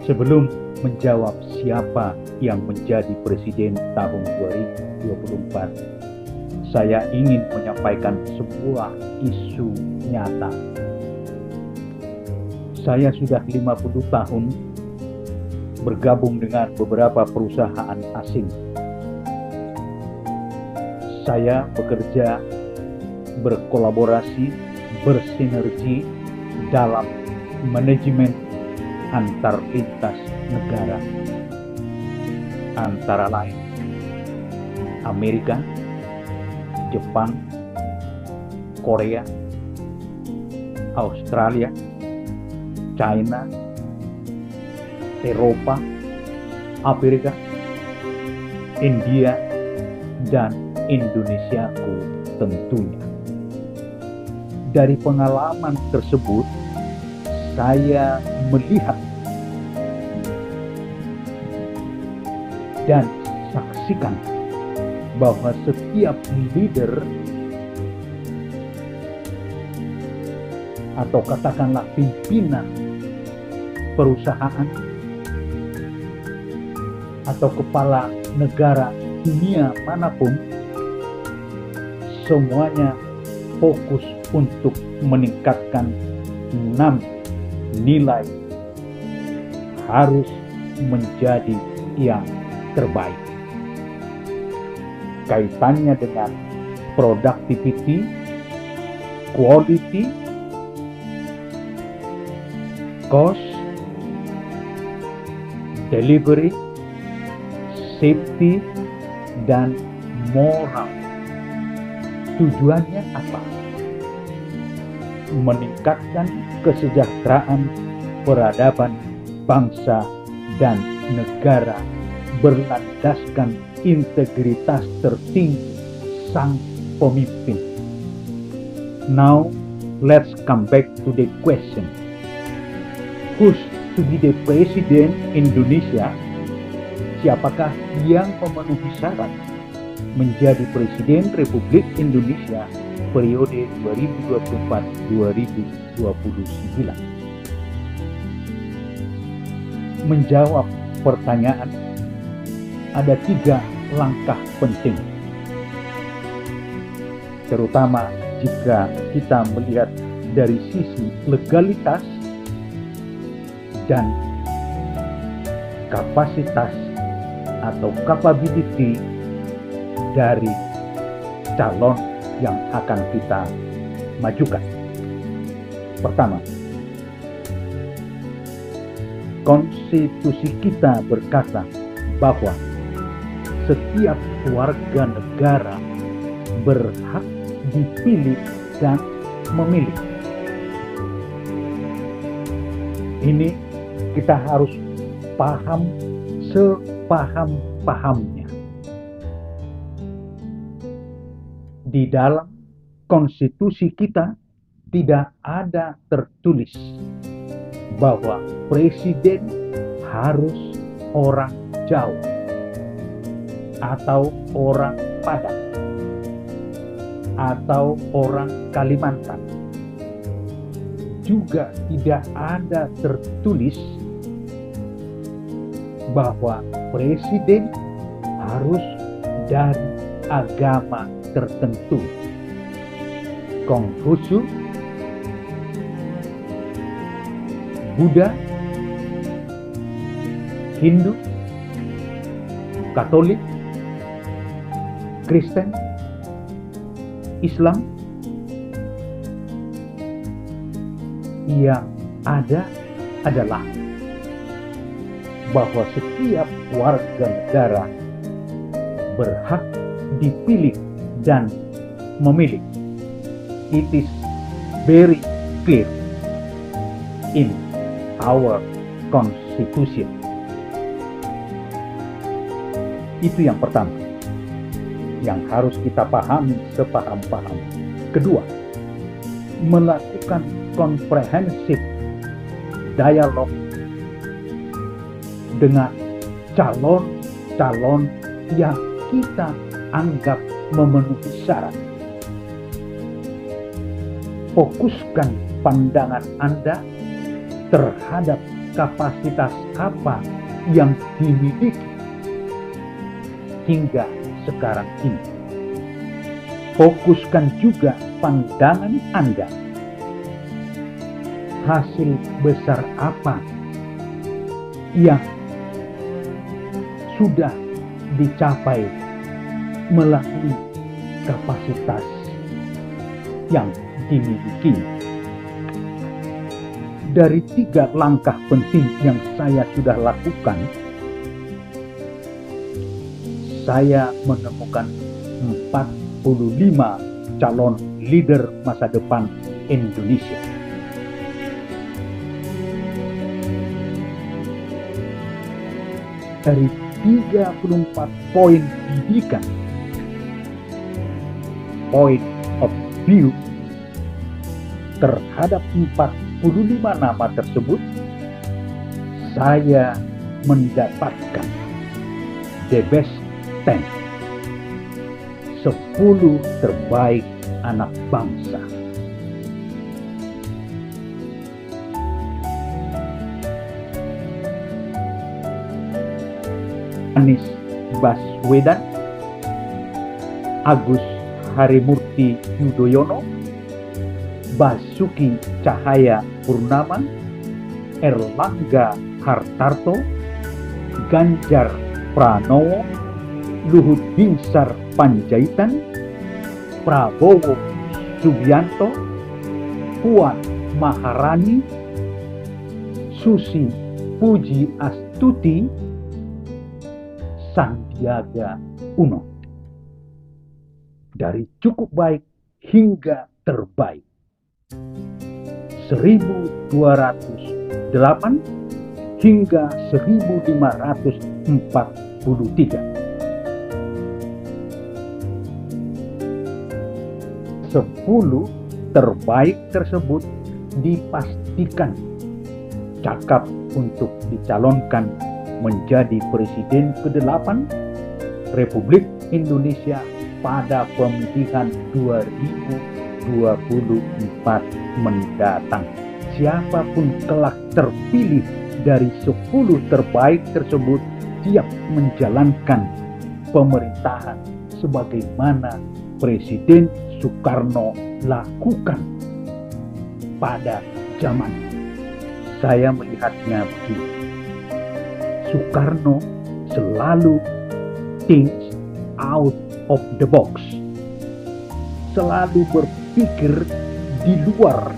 Sebelum menjawab siapa yang menjadi presiden tahun 2024, saya ingin menyampaikan sebuah isu nyata. Saya sudah 50 tahun bergabung dengan beberapa perusahaan asing. Saya bekerja, berkolaborasi, bersinergi dalam manajemen antar lintas negara, antara lain Amerika, Jepang, Korea, Australia, China, Eropa, Afrika, India, dan Indonesiaku tentunya. Dari pengalaman tersebut, saya melihat dan saksikan bahwa setiap leader atau katakanlah pimpinan perusahaan atau kepala negara dunia manapun, semuanya fokus untuk meningkatkan 6 nilai harus menjadi yang terbaik. Kaitannya dengan productivity, quality, cost, delivery, safety, dan moral. Tujuannya apa? Meningkatkan kesejahteraan peradaban bangsa dan negara berlandaskan integritas tertinggi sang pemimpin. Now, let's come back to the question. Who's to be the president Indonesia? Siapakah yang memenuhi syarat menjadi Presiden Republik Indonesia periode 2024-2029? Menjawab pertanyaan, ada 3 langkah penting, terutama jika kita melihat dari sisi legalitas dan kapasitas atau capability dari calon yang akan kita majukan. Pertama, konstitusi kita berkata bahwa setiap warga negara berhak dipilih dan memilih. Ini kita harus paham sepaham-pahamnya. Di dalam konstitusi kita tidak ada tertulis bahwa presiden harus orang Jawa atau orang Padang atau orang Kalimantan. Juga tidak ada tertulis bahwa presiden harus dari agama tertentu. Konghucu, Buddha, Hindu, Katolik, Kristen, Islam. Yang ada adalah bahwa setiap warga negara berhak dipilih dan memilih. It is very clear in our constitution. Itu yang pertama, yang harus kita pahami sepaham-paham. Kedua, melakukan komprehensif dialog dengan calon-calon yang kita anggap memenuhi syarat. Fokuskan pandangan Anda terhadap kapasitas apa yang dimiliki hingga sekarang ini. Fokuskan juga pandangan Anda. Hasil besar apa yang sudah dicapai melalui kapasitas yang dimiliki. Dari 3 langkah penting yang saya sudah lakukan, saya menemukan 45 calon leader masa depan Indonesia. Dari 34 poin didikan, point of view terhadap 45 nama tersebut, saya mendapatkan the best 10, 10 terbaik anak bangsa. Anies Baswedan, Agus Harimurti Yudhoyono, Basuki Cahayapurnama, Erlangga Hartarto, Ganjar Pranowo, Luhut Binsar Panjaitan, Prabowo Subianto, Puan Maharani, Susi Puji Astuti, Sandiaga Uno. Dari cukup baik hingga terbaik, 1208 hingga 1543. 10 terbaik tersebut dipastikan cakap untuk dicalonkan menjadi Presiden ke-8 Republik Indonesia pada pemilihan 2024 mendatang. Siapapun kelak terpilih dari 10 terbaik tersebut siap menjalankan pemerintahan sebagaimana Presiden Soekarno lakukan pada zaman. Saya melihatnya begini. Soekarno selalu think out of the box, selalu berpikir di luar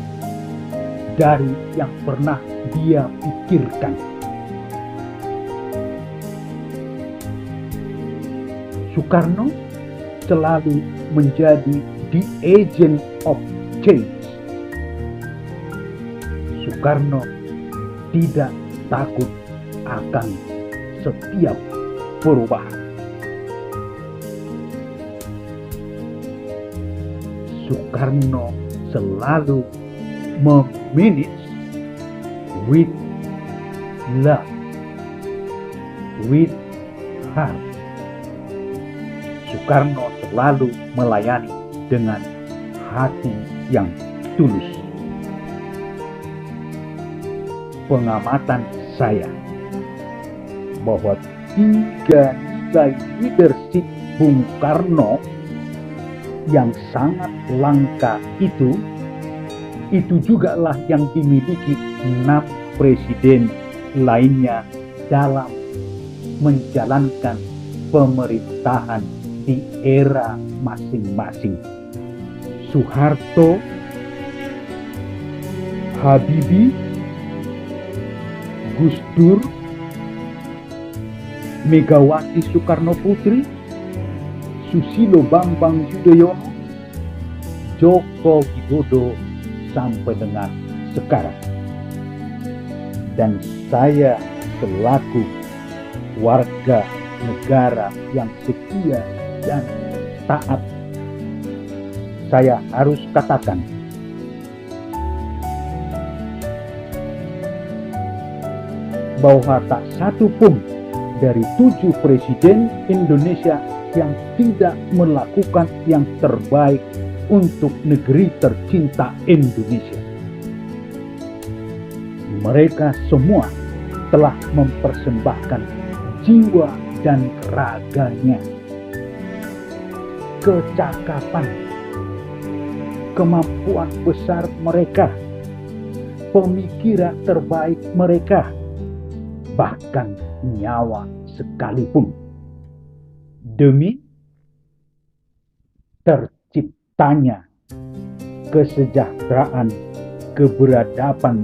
dari yang pernah dia pikirkan. Soekarno selalu menjadi the agent of change. Soekarno tidak takut akan setiap perubahan. Soekarno selalu memanage with love, with heart. Soekarno selalu melayani dengan hati yang tulus. Pengamatan saya bahwa 3 nilai leadership Bung Karno yang sangat langka itu jugalah yang dimiliki 6 presiden lainnya dalam menjalankan pemerintahan di era masing-masing. Soeharto, Habibie, Gus Dur, Megawati Soekarno Putri, Susilo Bambang Yudhoyono, Joko Widodo sampai dengan sekarang. Dan saya selaku warga negara yang setia dan taat, saya harus katakan bahwa tak satu pun dari 7 presiden Indonesia yang tidak melakukan yang terbaik untuk negeri tercinta Indonesia. Mereka semua telah mempersembahkan jiwa dan raganya, kecakapan, kemampuan besar mereka, pemikiran terbaik mereka, bahkan nyawa sekalipun, demi terciptanya kesejahteraan, keberadaban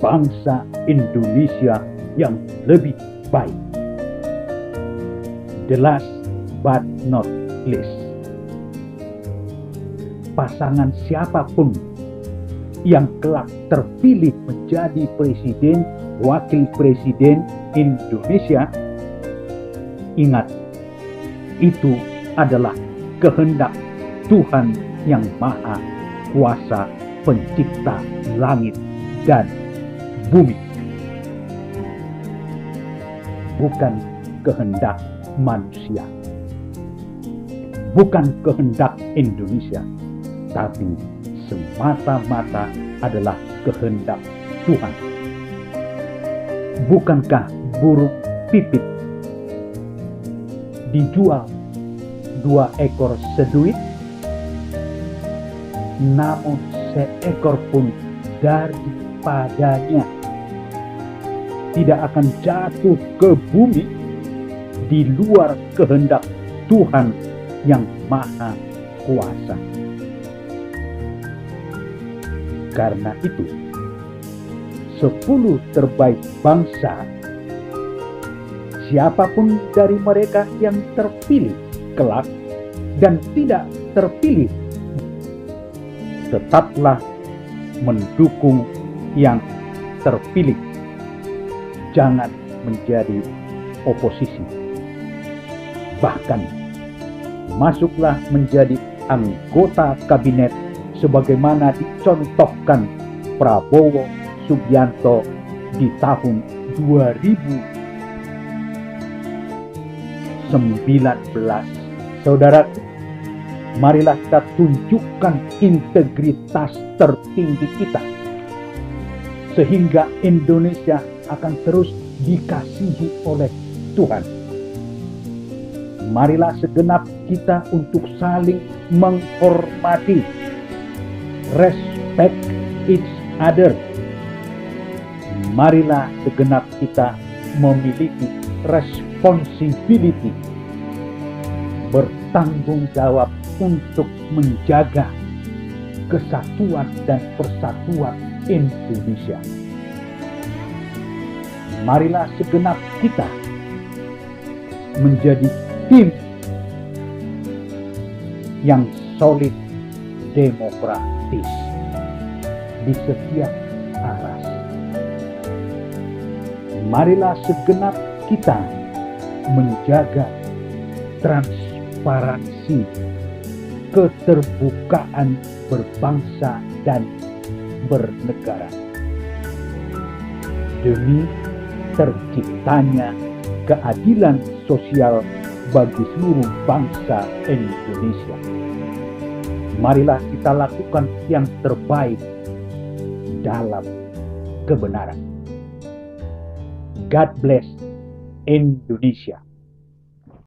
bangsa Indonesia yang lebih baik. The last but not least, pasangan siapapun yang kelak terpilih menjadi presiden, wakil presiden Indonesia, ingat, itu adalah kehendak Tuhan yang Maha Kuasa, Pencipta langit dan bumi, bukan kehendak manusia, bukan kehendak Indonesia, tapi semata-mata adalah kehendak Tuhan. Bukankah burung pipit dijual 2 ekor seduit, namun seekor pun daripadanya tidak akan jatuh ke bumi di luar kehendak Tuhan yang Maha Kuasa. Karena itu, 10 terbaik bangsa, siapapun dari mereka yang terpilih kelak dan tidak terpilih, tetaplah mendukung yang terpilih. Jangan menjadi oposisi. Bahkan masuklah menjadi anggota kabinet sebagaimana dicontohkan Prabowo Subianto di tahun 2019. Saudaraku, marilah kita tunjukkan integritas tertinggi kita, sehingga Indonesia akan terus dikasihi oleh Tuhan. Marilah segenap kita untuk saling menghormati, respect each other. Marilah segenap kita memiliki responsibility, bertanggung jawab untuk menjaga kesatuan dan persatuan Indonesia. Marilah segenap kita menjadi tim yang solid, demokratis di setiap arah. Marilah segenap kita menjaga transparansi, keterbukaan berbangsa dan bernegara, demi terciptanya keadilan sosial bagi seluruh bangsa Indonesia. Marilah kita lakukan yang terbaik dalam kebenaran. God bless Indonesia.